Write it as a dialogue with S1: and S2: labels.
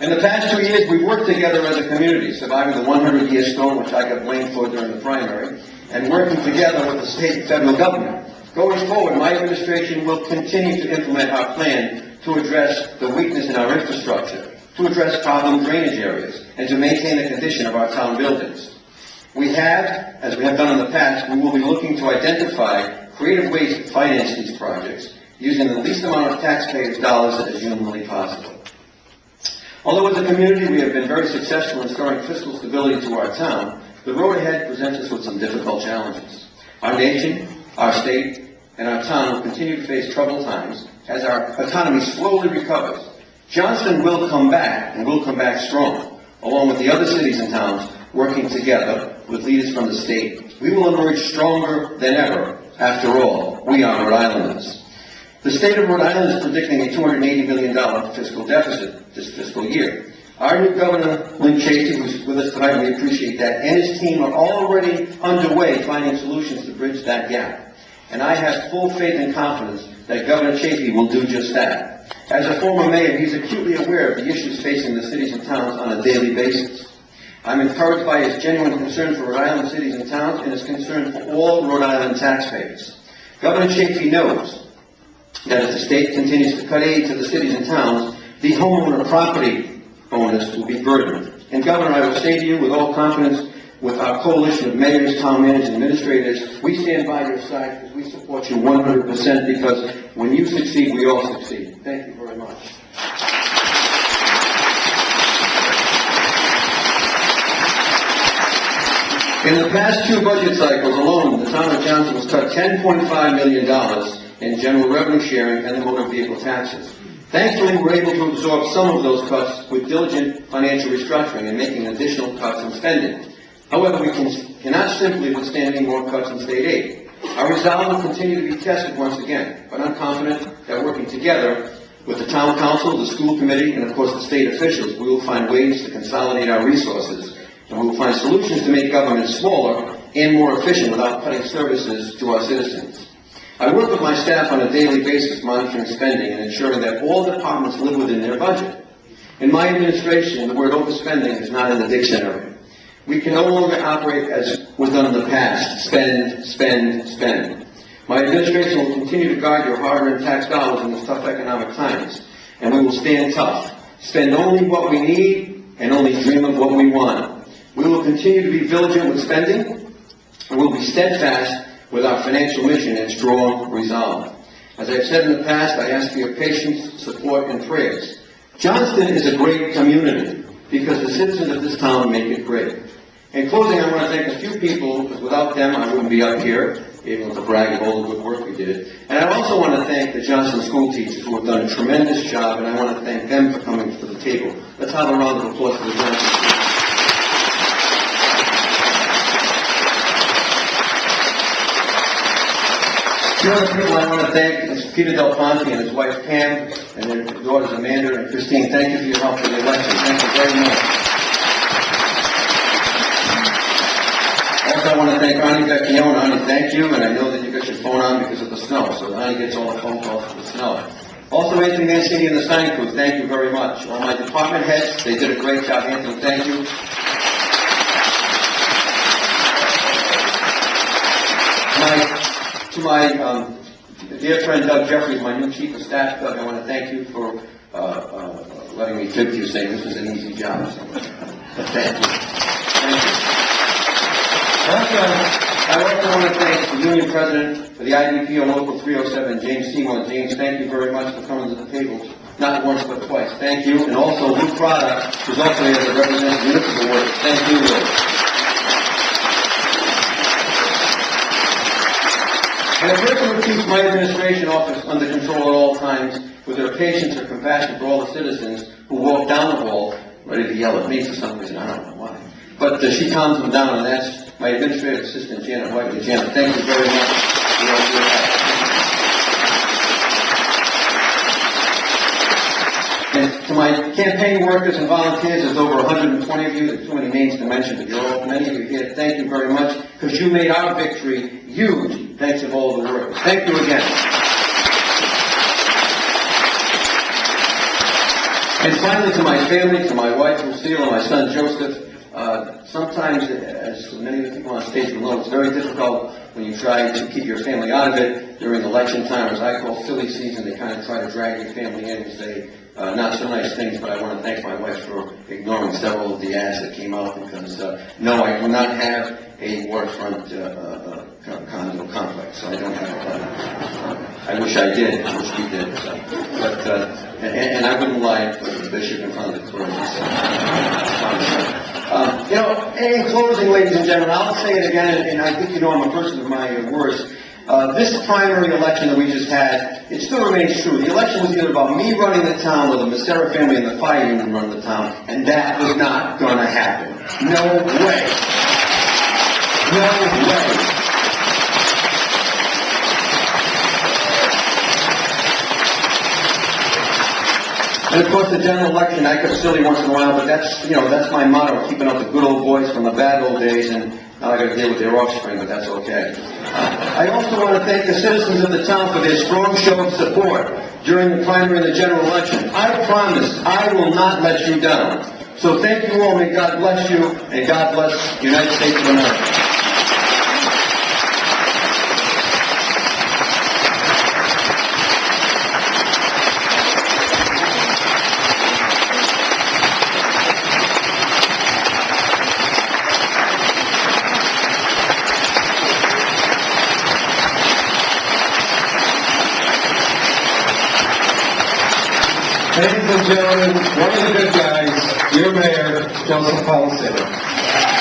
S1: In the past 2 years, we've worked together as a community, surviving the 100-year storm, which I got blamed for during the primary, and working together with the state and federal government. Going forward, my administration will continue to implement our plan to address the weakness in our infrastructure, to address problem drainage areas, and to maintain the condition of our town buildings. We have, as we have done in the past, we will be looking to identify creative ways to finance these projects using the least amount of taxpayers' dollars as humanly possible. Although as a community we have been very successful in restoring fiscal stability to our town, the road ahead presents us with some difficult challenges. Our nation, our state, and our town will continue to face troubled times as our economy slowly recovers. Johnston will come back, and will come back strong, along with the other cities and towns working together with leaders from the state. We will emerge stronger than ever. After all, we are Rhode Islanders. The state of Rhode Island is predicting a $280 million fiscal deficit this fiscal year. Our new Governor, Lynn Chafee, who's with us tonight, we appreciate that, and his team are already underway finding solutions to bridge that gap. And I have full faith and confidence that Governor Chafee will do just that. As a former mayor, he's acutely aware of the issues facing the cities and towns on a daily basis. I'm encouraged by his genuine concern for Rhode Island cities and towns and his concern for all Rhode Island taxpayers. Governor Chafee knows that if the state continues to cut aid to the cities and towns, the homeowner property owners will be burdened. And Governor, I will say to you with all confidence, with our coalition of mayors, town managers, and administrators, we stand by your side because we support you 100%, because when you succeed, we all succeed. Thank you very much. In the past 2 budget cycles alone, the town of Johnston was cut $10.5 million in general revenue sharing and the motor vehicle taxes. Thankfully, we're able to absorb some of those cuts with diligent financial restructuring and making additional cuts in spending. However, we cannot simply withstand any more cuts in state aid. Our resolve will continue to be tested once again, but I'm confident that working together with the town council, the school committee, and of course the state officials, we will find ways to consolidate our resources, and we will find solutions to make government smaller and more efficient without cutting services to our citizens. I work with my staff on a daily basis monitoring spending and ensuring that all departments live within their budget. In my administration, the word overspending is not in the dictionary. We can no longer operate as was done in the past, spend, spend, spend. My administration will continue to guard your hard-earned tax dollars in these tough economic times, and we will stand tough. Spend only what we need and only dream of what we want. We will continue to be vigilant with spending, and we'll be steadfast with our financial mission and strong resolve. As I've said in the past, I ask for your patience, support, and prayers. Johnston is a great community because the citizens of this town make it great. In closing, I want to thank a few people, because without them I wouldn't be up here able to brag of all the good work we did. And I also want to thank the Johnston school teachers who have done a tremendous job, and I want to thank them for coming to the table. Let's have a round of applause for the Johnston school teachers. The other people I want to thank is Peter Del Ponte and his wife Pam, and their daughters Amanda and Christine. Thank you for your help for the election. Thank you very much. Also, I want to thank Ani Vecchione. Ani, thank you, and I know that you got your phone on because of the snow, so Ani gets all the phone calls for the snow. Also, Anthony Mancini and the sign crew, thank you very much. All my department heads, they did a great job. Anthony, thank you. To my dear friend Doug Jeffries, my new chief of staff, Doug, I want to thank you for letting me fib to you, saying this was an easy job. So, thank you. Thank you. I also want to thank the union president for the IDPO Local 307, James Seymour. James, thank you very much for coming to the table, not once but twice. Thank you. And also Luke Prada, who's also here to represent municipal work. Thank you, Luke. And a person who keeps my administration office under control at all times with her patience or compassion for all the citizens who walk down the hall ready to yell at me for some reason. I don't know why. But she calms them down, and that's my administrative assistant, Janet Whiteley. Janet, thank you very much for all your help. And to my campaign workers and volunteers, there's over 120 of you. There's too many names to mention, but you're all, many of you here. Thank you very much, because you made our victory huge, thanks to all the workers. Thank you again. And finally, to my family, to my wife, Lucille, and my son, Joseph, sometimes, as many of the people on stage will know, it's very difficult when you try to keep your family out of it during election time, as I call silly season. They kind of try to drag your family in and say not so nice things, but I want to thank my wife for ignoring several of the ads that came out, because, no, I do not have a waterfront condo complex, so I don't have I wish I did. I wish we did. So. But, and I wouldn't lie for the bishop in front of the clergy. You know, in closing, ladies and gentlemen, I'll say it again, and I think you know I'm a person of my words. This primary election that we just had, it still remains true. The election was either about me running the town or the Macera family and the fire union running the town, and that was not going to happen. No way. No way. And of course, the general election, I get silly once in a while, but that's, you know, that's my motto, keeping up the good old boys from the bad old days, and now I got to deal with their offspring, but that's okay. I also want to thank the citizens of the town for their strong show of support during the primary and the general election. I promise I will not let you down. So thank you all, may God bless you, and God bless the United States of America. Ladies and gentlemen, one of the good guys, your mayor, Joseph Polisena.